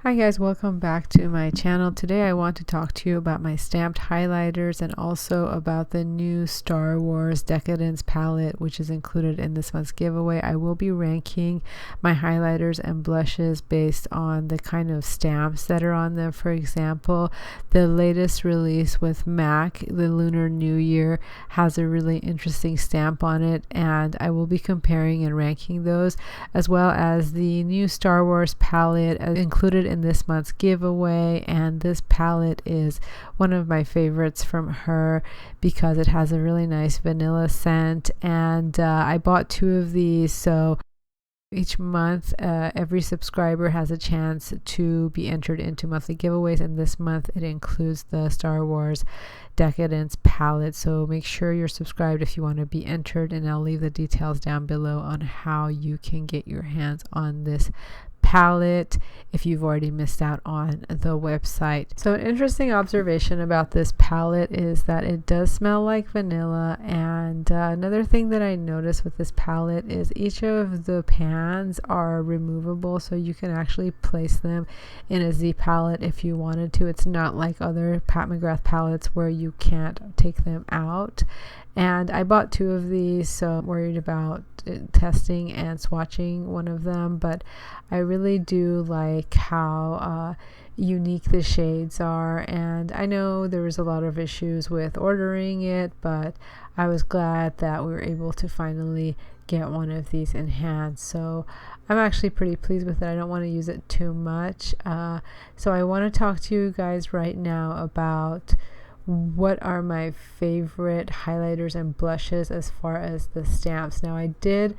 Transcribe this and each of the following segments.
Hi guys, welcome back to my channel. Today I want to talk to you about my stamped highlighters and also about the new Star Wars Decadence palette, which is included in this month's giveaway. I will be ranking my highlighters and blushes based on the kind of stamps that are on them. For example, the latest release with MAC, the Lunar New Year, has a really interesting stamp on it, and I will be comparing and ranking those, as well as the new Star Wars palette included in this month's giveaway. And this palette is one of my favorites from her because it has a really nice vanilla scent, and I bought two of these, so each month every subscriber has a chance to be entered into monthly giveaways, and this month it includes the Star Wars Decadence palette. So make sure you're subscribed if you want to be entered, and I'll leave the details down below on how you can get your hands on this palette if you've already missed out on the website. So an interesting observation about this palette is that it does smell like vanilla, and another thing that I noticed with this palette is each of the pans are removable, so you can actually place them in a Z palette if you wanted to. It's not like other Pat McGrath palettes where you can't take them out. And I bought two of these, so I'm worried about testing and swatching one of them, but I really do like how unique the shades are. And I know there was a lot of issues with ordering it, but I was glad that we were able to finally get one of these in hand. So I'm actually pretty pleased with it. I don't want to use it too much. So I want to talk to you guys right now about what are my favorite highlighters and blushes as far as the stamps. Now I did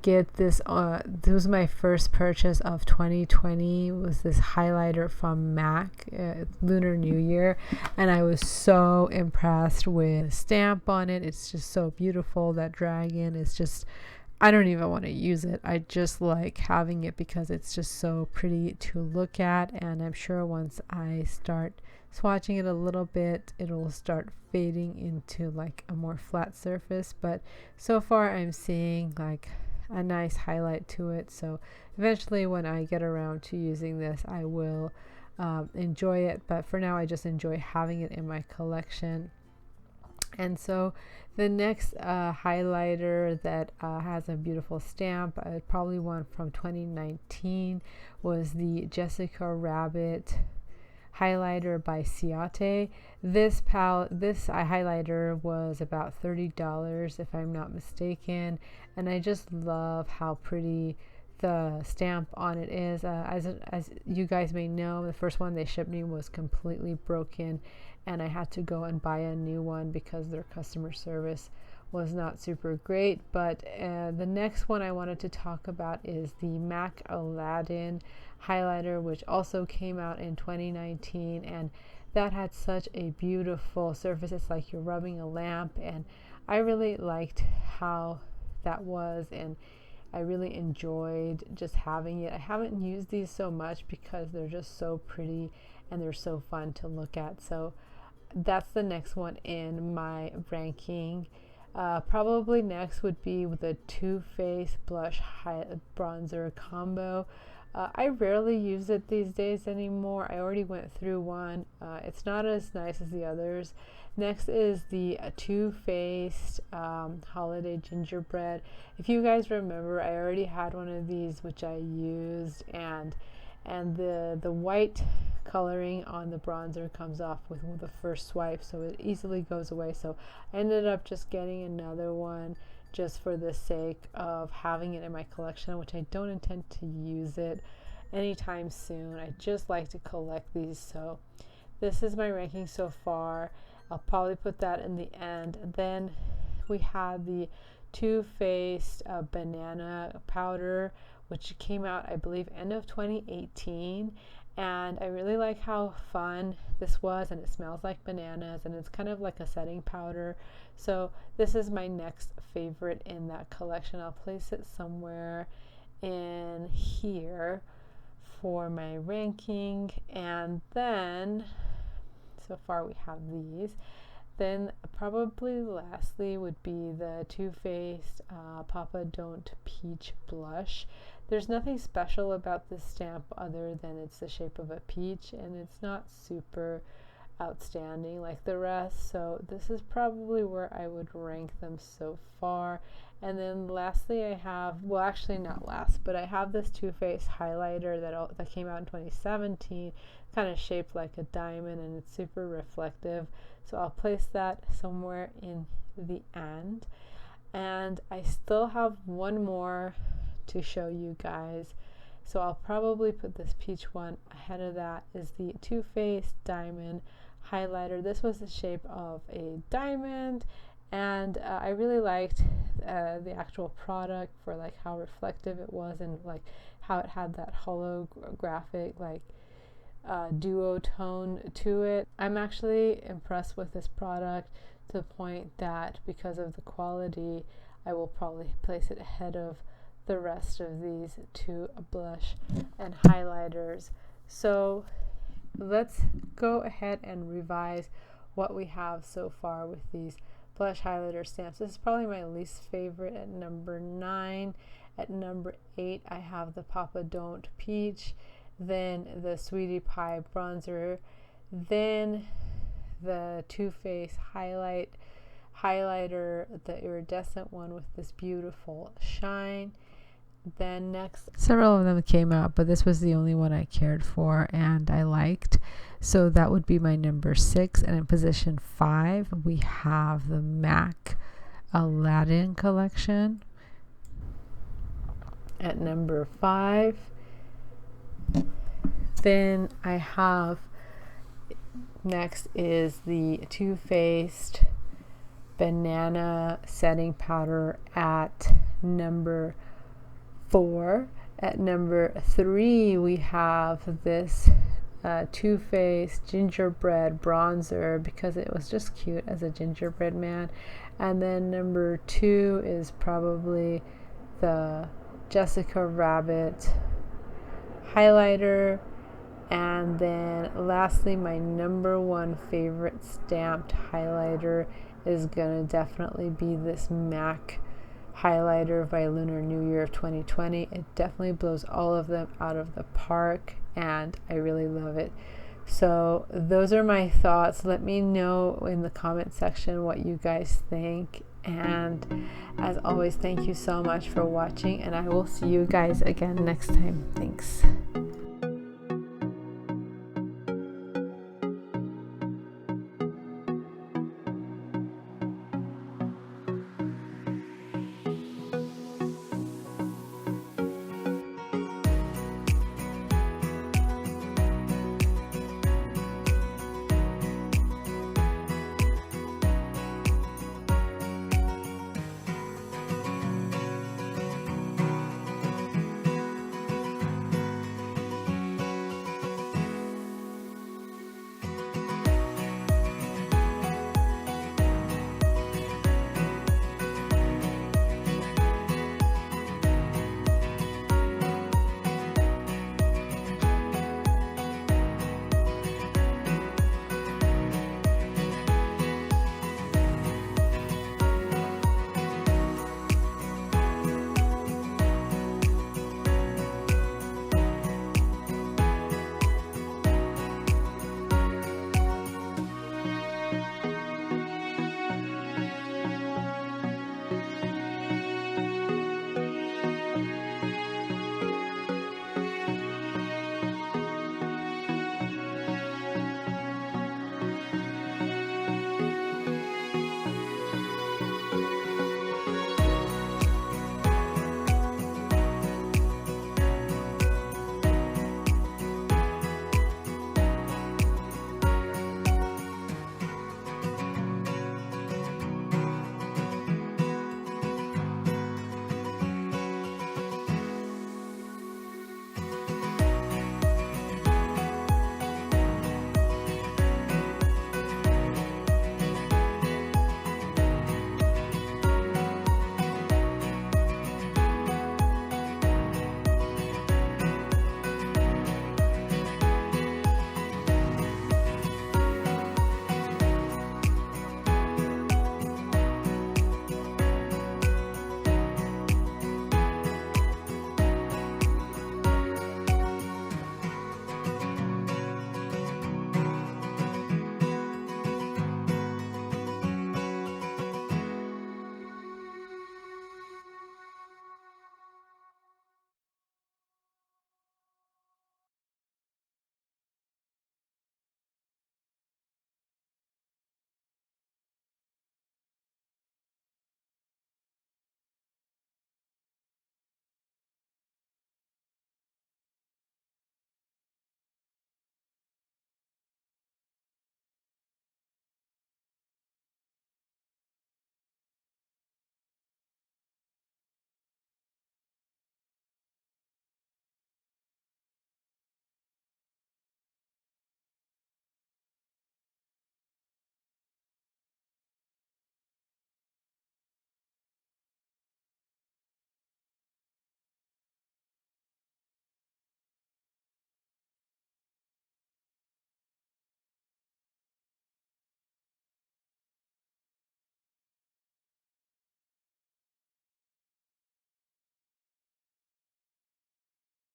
get this was my first purchase of 2020, was this highlighter from MAC, Lunar New Year, and I was so impressed with the stamp on it. It's just so beautiful. That dragon is just, I don't even want to use it. I just like having it because it's just so pretty to look at, and I'm sure once I start swatching it a little bit, it'll start fading into like a more flat surface. But so far I'm seeing like a nice highlight to it, so eventually when I get around to using this I will enjoy it, but for now I just enjoy having it in my collection. And so the next highlighter that has a beautiful stamp, probably one from 2019, was the Jessica Rabbit highlighter by Ciate. This highlighter was about $30 if I'm not mistaken, and I just love how pretty the stamp on it is. As you guys may know, the first one they shipped me was completely broken, and I had to go and buy a new one because their customer service was not super great. But the next one I wanted to talk about is the MAC Aladdin highlighter, which also came out in 2019, and that had such a beautiful surface. It's like you're rubbing a lamp, and I really liked how that was, and I really enjoyed just having it. I haven't used these so much because they're just so pretty and they're so fun to look at. So that's the next one in my ranking. Probably next would be with the Too Faced blush bronzer combo. I rarely use it these days anymore. I already went through one. It's not as nice as the others. Next is the Too Faced Holiday Gingerbread. If you guys remember, I already had one of these which I used, and the white coloring on the bronzer comes off with the first swipe, so it easily goes away. So I ended up just getting another one just for the sake of having it in my collection, which I don't intend to use it anytime soon. I just like to collect these. So this is my ranking so far. I'll probably put that in the end. Then we have the Too Faced banana powder, which came out I believe end of 2018, and I really like how fun this was, and it smells like bananas, and it's kind of like a setting powder. So this is my next favorite in that collection. I'll place it somewhere in here for my ranking. And then so far we have these. Then probably lastly would be the Too Faced Papa Don't Peach blush. There's nothing special about this stamp other than it's the shape of a peach, and it's not super outstanding like the rest, so this is probably where I would rank them so far. And then lastly, I have, well, actually not last, but I have this Too Faced highlighter that came out in 2017, kind of shaped like a diamond, and it's super reflective, so I'll place that somewhere in the end. And I still have one more to show you guys, so I'll probably put this peach one ahead of that. Is the Too Faced diamond highlighter. This was the shape of a diamond, and I really liked the actual product for like how reflective it was, and like how it had that holographic like duotone to it. I'm actually impressed with this product to the point that because of the quality, I will probably place it ahead of the rest of these two blush and highlighters. So let's go ahead and revise what we have so far with these blush highlighter stamps. This is probably my least favorite at number 9. At number 8, I have the Papa Don't Peach, then the Sweetie Pie bronzer, then the Too Faced highlighter, the iridescent one with this beautiful shine. Then next, several of them came out, but this was the only one I cared for and I liked, so that would be my number 6. And in position 5, we have the MAC Aladdin collection. At number 5, then I have, next is the Too Faced banana setting powder at number 4. At number 3, we have this Too Faced gingerbread bronzer because it was just cute as a gingerbread man. And then number 2 is probably the Jessica Rabbit highlighter. And then lastly, my number 1 favorite stamped highlighter is gonna definitely be this MAC highlighter by Lunar New Year of 2020. It definitely blows all of them out of the park, and I really love it. So those are my thoughts. Let me know in the comment section what you guys think, and as always, thank you so much for watching, and I will see you guys again next time. Thanks.